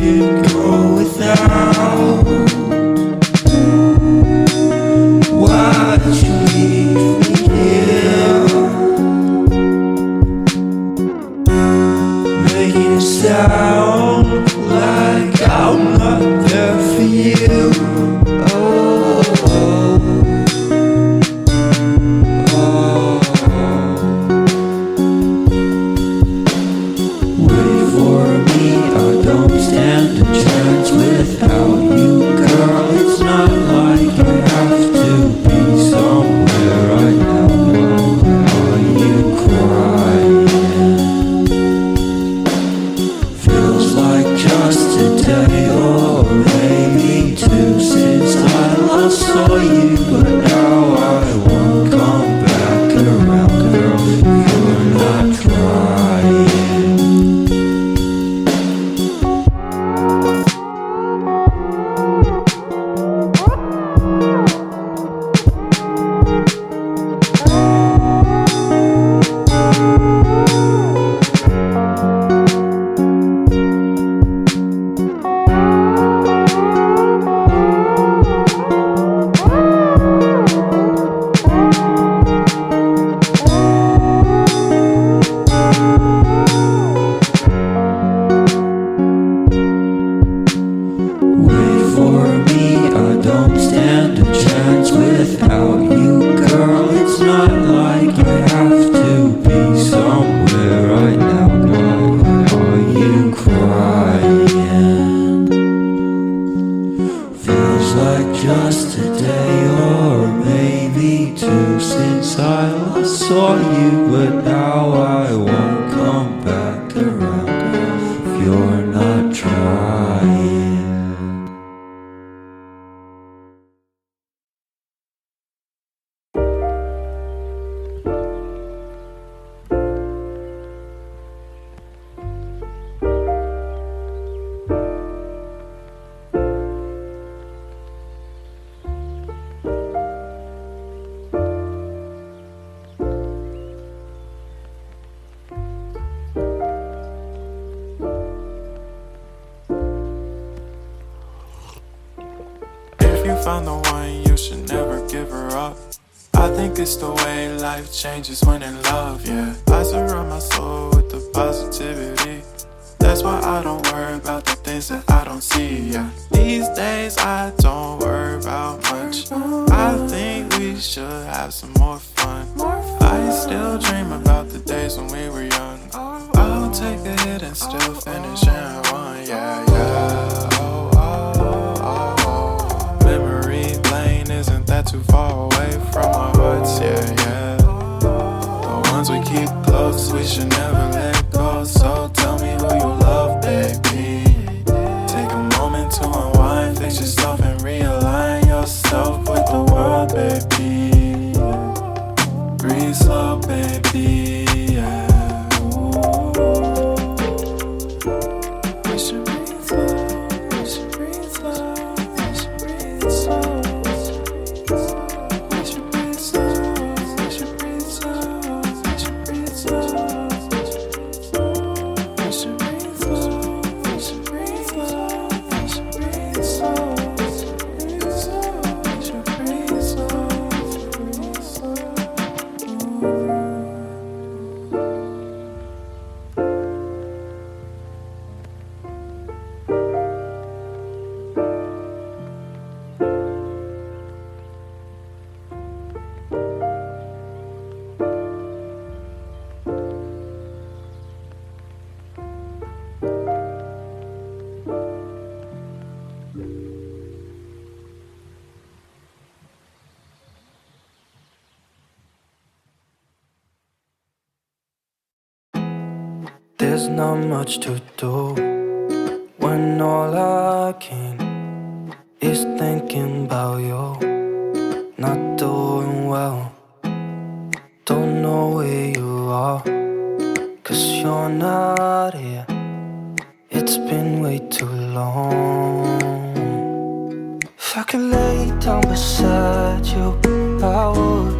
can't go without. Why'd you leave me here, making it sound like I'm not there for you? Oh, wait for me, I don't stand a chance without you, girl. It's not like I have to be somewhere right now. Are you crying? Feels like just today or maybe two since I last saw you, but now I won't come back around, girl. You're not trying. Wait for me, I don't stand a chance without you, girl. It's not like I have to be somewhere right now, girl. Are you crying? Feels like just a day or maybe two since I last saw you, but now I won't come back around, girl, if you're not trying. If you found the one, you should never give her up. I think it's the way life changes when in love, yeah. I surround my soul with the positivity. That's why I don't worry about the things that I don't see, yeah. These days I don't worry about much. I think we should have some more fun. I still dream about the days when we were young. I'll take a hit and still finish in one, yeah, yeah. Oh, oh, oh, oh. Memory lane isn't that too far away from our hearts, yeah, yeah. The ones we keep close, we should never let go. So tell me who you love, baby. Take a moment to unwind, fix yourself and realign yourself with the world, baby. Breathe slow, baby, yeah. We should breathe slow, we should breathe slow, we should breathe slow. We should breathe slow, we should breathe slow, we should breathe slow. We should breathe slow, we should breathe slow, we should breathe slow. We should breathe slow, breathe slow. There's not much to do when all I can is thinking about you. Not doing well, don't know where you are, 'cause you're not here. It's been way too long. If I could lay down beside you, I would.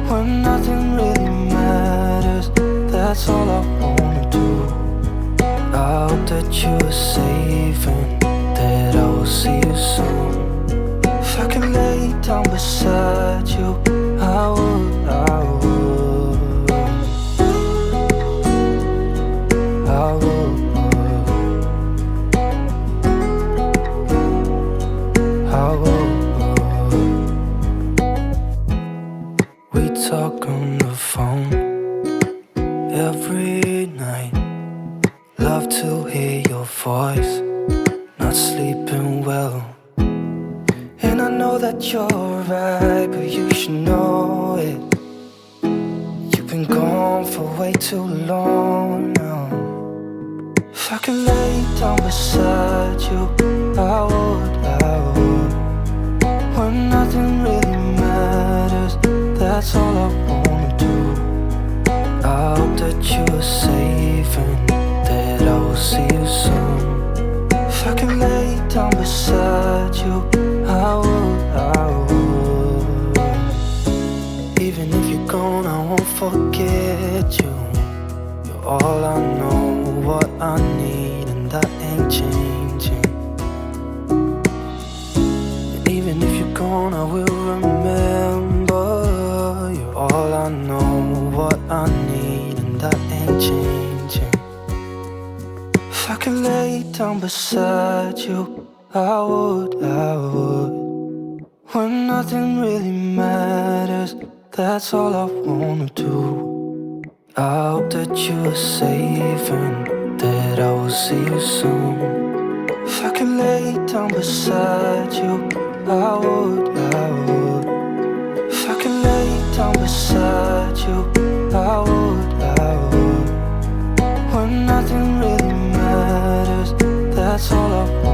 When nothing really matters, that's all I wanna do. I hope that you are safe and that I will see you soon. If I can lay down beside you, I would, I would, I would, I would. We talk on the phone every night. Love to hear your voice, not sleeping well. And I know that you're right, but you should know it. You've been gone for way too long now. If I can lay down beside you, I would, I would. When nothing really matters, that's all I wanna do. I hope that you are safe and that I will see you soon. If I can lay down beside you, I would, I would. Even if you're gone, I won't forget you. You're all I know, what I need, and that ain't changing. And even if you're gone, I will remember. You're all I know, what I need, and that ain't changing. If I can lay down beside you, I would, I would. When nothing really matters, that's all I wanna do. I hope that you are safe and that I will see you soon. If I can lay down beside you, I would, I would. If I can lay down beside you, I would, I would. When nothing really matters, that's all I want.